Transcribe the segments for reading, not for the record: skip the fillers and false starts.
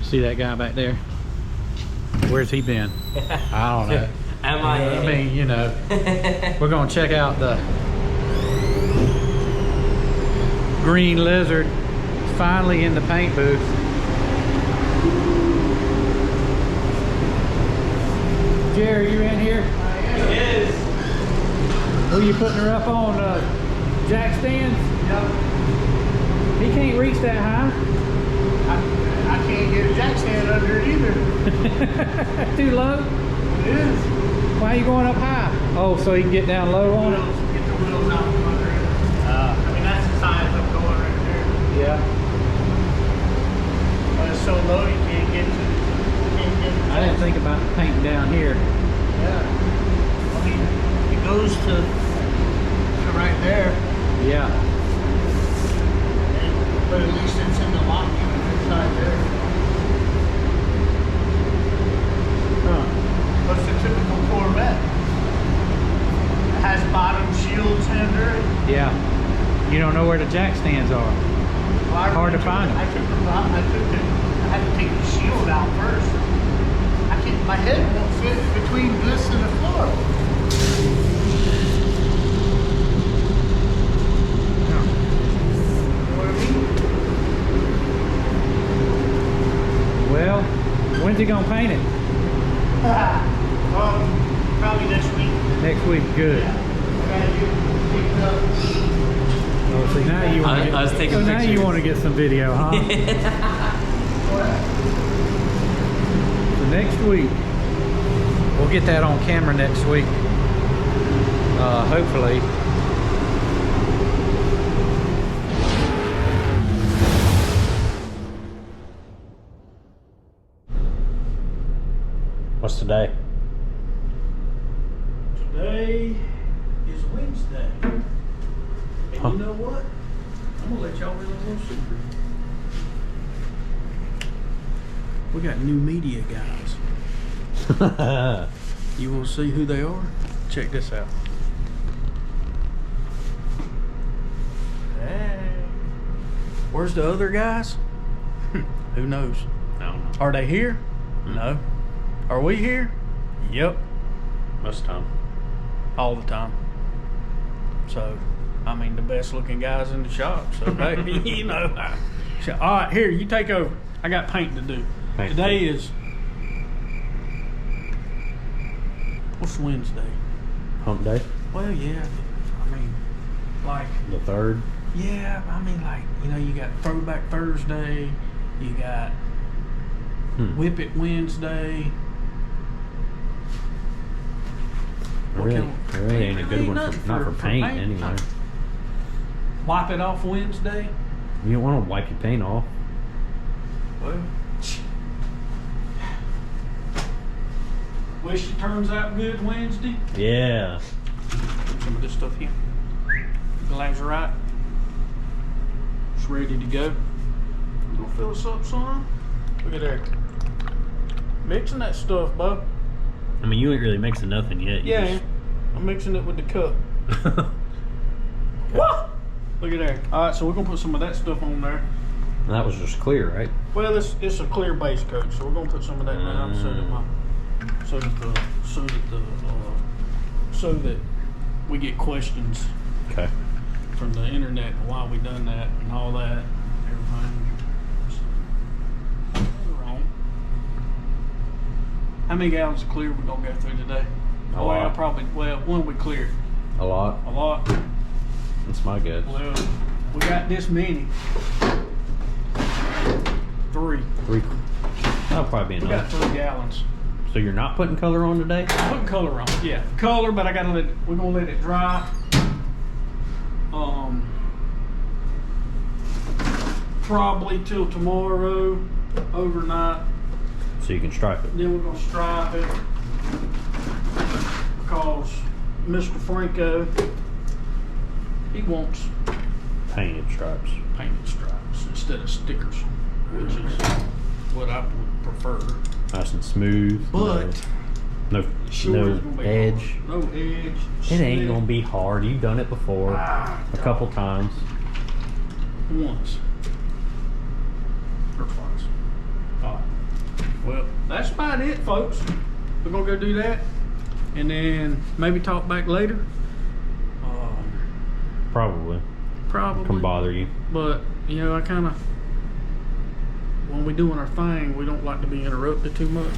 See that guy back there? Where's he been? I don't know. I mean, you know, we're gonna check out the Green Lizard. Finally in the paint booth. Jerry, you in here? Yes. Who you putting her up on? Jack stands? Yep. He can't reach that high. I can't get a jack stand under it either. Too low? It is. Why are you going up high? Oh, so he can get down low on it? Get the wheels out from under it. I mean, that's as high as I'm going right there. Yeah. But it's so low you can't get to it. I didn't think about painting down here. Yeah. I mean, it goes to right there. Yeah. But at least it's in the lock unit inside there. Huh. What's the typical Corvette? It has bottom shields under it. Yeah. You don't know where the jack stands are. Well, Hard to find them. I had to take the shield out first. My head won't fit between this and the floor. No. You know what I mean? Well, when's he gonna paint it? Probably next week. Next week, good. Yeah. I gotta get it up. Oh, see, now you want to I was taking so now pictures. you want to get some video, huh? So next week, we'll get that on camera next week. Hopefully. What's today? Today is Wednesday. And Huh. you know what? I'm gonna let y'all in a little secret. We got new media guys. You want to see who they are? Check this out. Hey. Where's the other guys? Who knows? I don't know. Are they here? No. Are we here? Yep. Most of the time. All the time. So, I mean, the best looking guys in the shop. So, hey, you know. All right, here, you take over. I got painting to do. Today is... What's Wednesday? Hump day? Well, yeah. I mean, like... The 3rd? Yeah, I mean, like, you know, you got Throwback Thursday. You got Whip It Wednesday. Really ain't a good one nothing for, not for paint anyway. Wipe It Off Wednesday. You don't want to wipe your paint off. Well, wish it turns out good Wednesday. Yeah. Put some of this stuff here. Glasurit. It's ready to go. You gonna fill us up, son? Look at there. Mixing that stuff, bub. I mean, you ain't really mixing nothing yet. Yeah, I'm mixing it with the cup. What? Look at there. All right, so we're gonna put some of that stuff on there. That was just clear, right? Well, it's a clear base coat, so we're gonna put some of that down so that we get questions Okay. from the internet why we done that and all that. Everything. Wrong. How many gallons of clear we gonna go through today? A lot. When we clear. A lot. A lot. That's my guess. Well, we got this many. 3. 3. That'll probably be We got enough. 3 gallons. So you're not putting color on today? Putting color on, yeah. Color, but we're gonna let it dry. Probably till tomorrow, overnight. So you can stripe it. Then we're gonna stripe it because Mr. Franco, he wants Painted stripes. painted stripes instead of stickers, which is what I would prefer. Nice and smooth. But no sure it's gonna be edge. hard. No edge. It ain't gonna be hard. You've done it before a couple times. Once or twice. All right. about it, folks. We're gonna go do that, and then maybe talk back later. Probably. Can bother you. But you know, I kind of, when we're doing our thing, we don't like to be interrupted too much.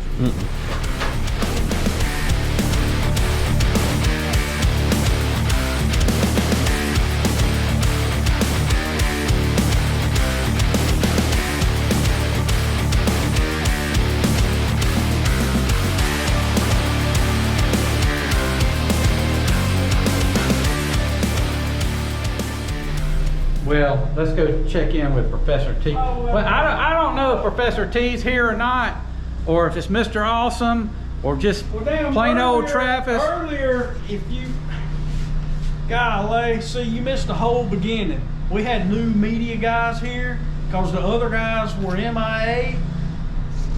Well, let's go check in with Professor T. Well, I don't know if Professor T's here or not, or if it's Mr. Awesome, or just plain old Travis. Earlier, if you, golly, see, you missed the whole beginning. We had new media guys here because the other guys were MIA,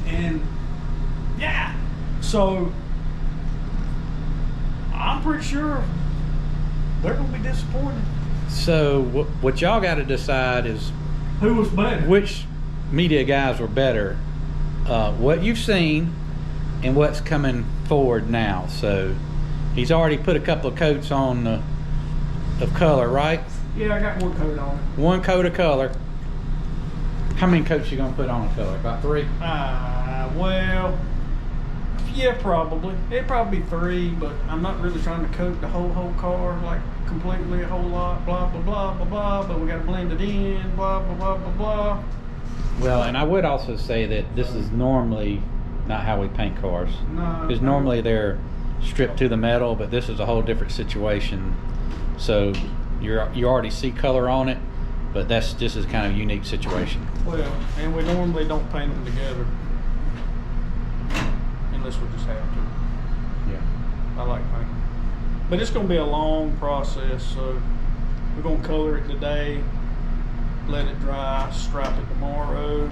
and yeah, so I'm pretty sure they're gonna be disappointed. So what y'all got to decide is who was better, which media guys were better, what you've seen and what's coming forward now. So he's already put a couple of coats on of color, right? Yeah, I got one coat on it. One coat of color. How many coats you gonna put on a color? About 3? Well, yeah, probably. It'd probably be 3, but I'm not really trying to coat the whole car like completely, a whole lot, blah blah blah blah blah. But we gotta blend it in, blah blah blah blah blah. Well, and I would also say that this is normally not how we paint cars. No, because normally they're stripped to the metal, but this is a whole different situation. So you already see color on it, but this is kind of a unique situation. Well, and we normally don't paint them together unless we just have to. Yeah. I like painting. But it's going to be a long process, so we're going to color it today, let it dry, stripe it tomorrow,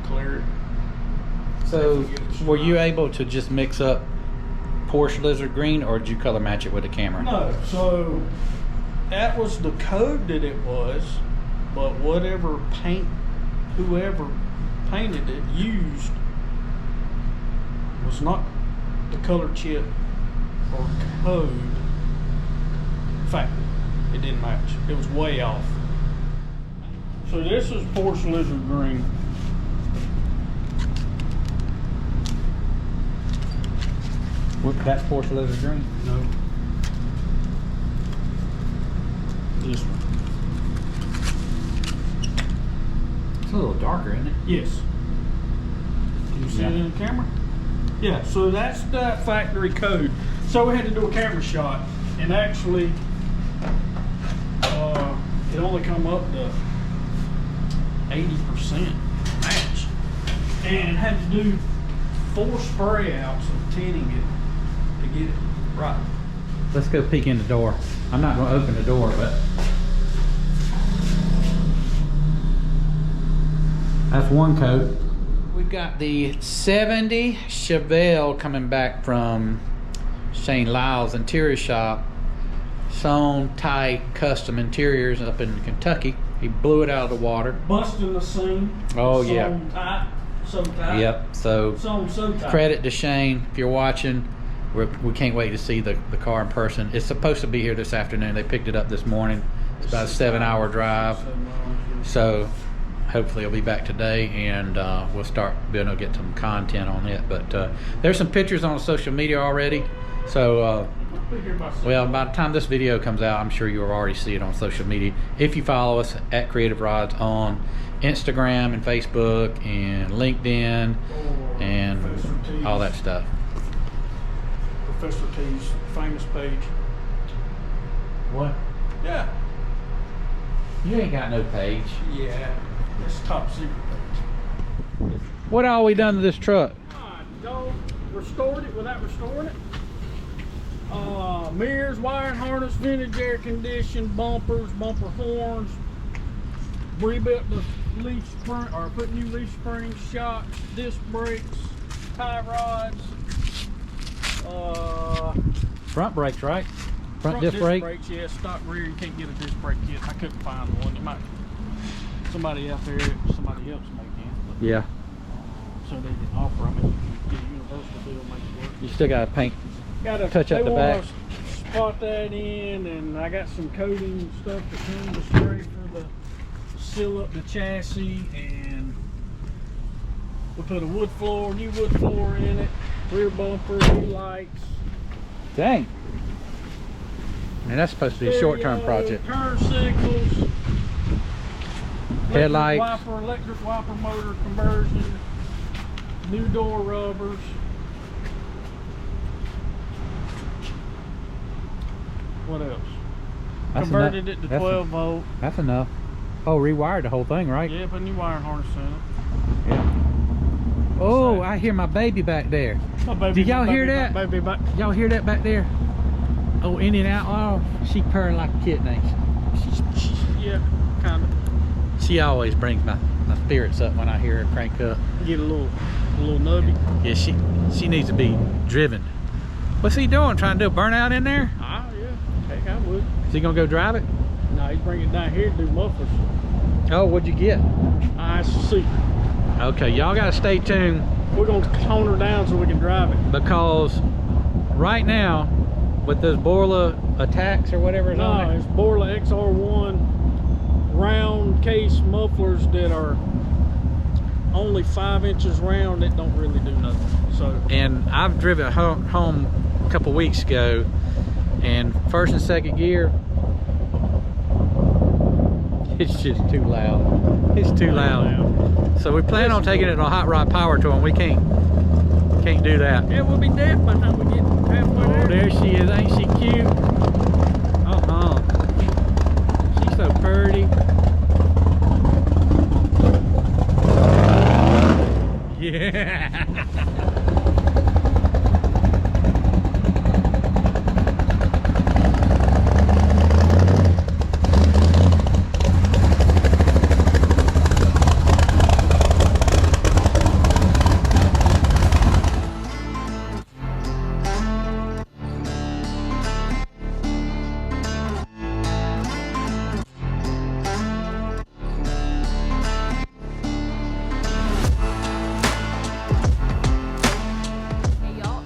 clear it. So were you able to just mix up Porsche Lizard Green, or did you color match it with the camera? No, so that was the code that it was, but whoever painted it used was not the color chip or code. In fact, it didn't match. It was way off. So this is Porsche Lizard Green. That's Porsche Lizard Green? No. This one. It's a little darker, isn't it? Yes. Can you see it in the camera? Yeah, so that's the factory code. So we had to do a camera shot, and actually it only come up to 80% match, and had to do 4 spray outs of tinting it to get it right. Let's go peek in the door. I'm not going to open the door, but that's one coat. We've got the 70 Chevelle coming back from Shane Lyle's interior shop. Sewn tight custom interiors up in Kentucky. He blew it out of the water. Busting the seam. Oh, sewn yeah. Tight, so tight. Yep. So tight. Credit to Shane. If you're watching, we can't wait to see the car in person. It's supposed to be here this afternoon. They picked it up this morning. It's about a 7-hour drive. So hopefully it'll be back today, and we'll start being able to get some content on it. But there's some pictures on social media already. So, well, by the time this video comes out, I'm sure you'll already see it on social media. If you follow us at Creative Rods on Instagram and Facebook and LinkedIn and all that stuff. Professor T's famous page. What? Yeah. You ain't got no page. Yeah. It's top secret page. What all we done to this truck? Restored it without restoring it. Mirrors, wiring harness, vintage air condition, bumpers, bumper horns. Rebuilt the leaf spring, or put new leaf springs, shocks, disc brakes, tie rods. Front brakes, right? Front disc brake? Brakes, yeah, stock rear. You can't get a disc brake kit. I couldn't find one. You might, somebody out there, somebody else may can. Yeah. so they can offer them. You can get a universal deal, make it work. You still gotta paint, Gotta touch up the back. Spot that in, and I got some coating stuff to come to spray for the seal up the chassis, and we put a new wood floor in it, rear bumper, new lights. Dang. And that's supposed to be a short-term project. Turn signals, Headlights. electric wiper motor conversion, new door rubbers. What else? That's Converted enough. it to 12 volt. That's enough. Oh, rewired the whole thing, right? Yeah, put a new wiring harness in it. Yeah. Oh, I hear my baby back there. Did y'all hear that? Baby back. Y'all hear that back there? Oh, in and out. Oh, she purring like a kitten, ain't she? Yeah, kind of. She always brings my spirits up when I hear her crank up. Get a little nubby. Yeah, she needs to be driven. What's he doing? Trying to do a burnout in there? Ah, yeah. Heck, I would. Is he gonna go drive it? No, he's bringing it down here to do mufflers. Oh, what'd you get? It's a secret. Okay, y'all gotta stay tuned. We're gonna tone her down so we can drive it. Because right now, with those Borla attacks or whatever is on No, there, it's Borla XR1 round case mufflers that are only 5 inches round that don't really do nothing. So. and I've driven home a couple weeks ago, and first and second gear, it's just too loud. It's too loud. So we plan on taking it on a hot rod power tour, and we can't do that. Yeah, we'll be deaf by the time we get halfway there. Oh, there she is. Ain't she cute? She's so pretty. Yeah.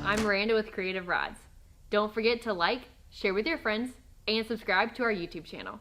I'm Miranda with Creative Rods. Don't forget to like, share with your friends, and subscribe to our YouTube channel.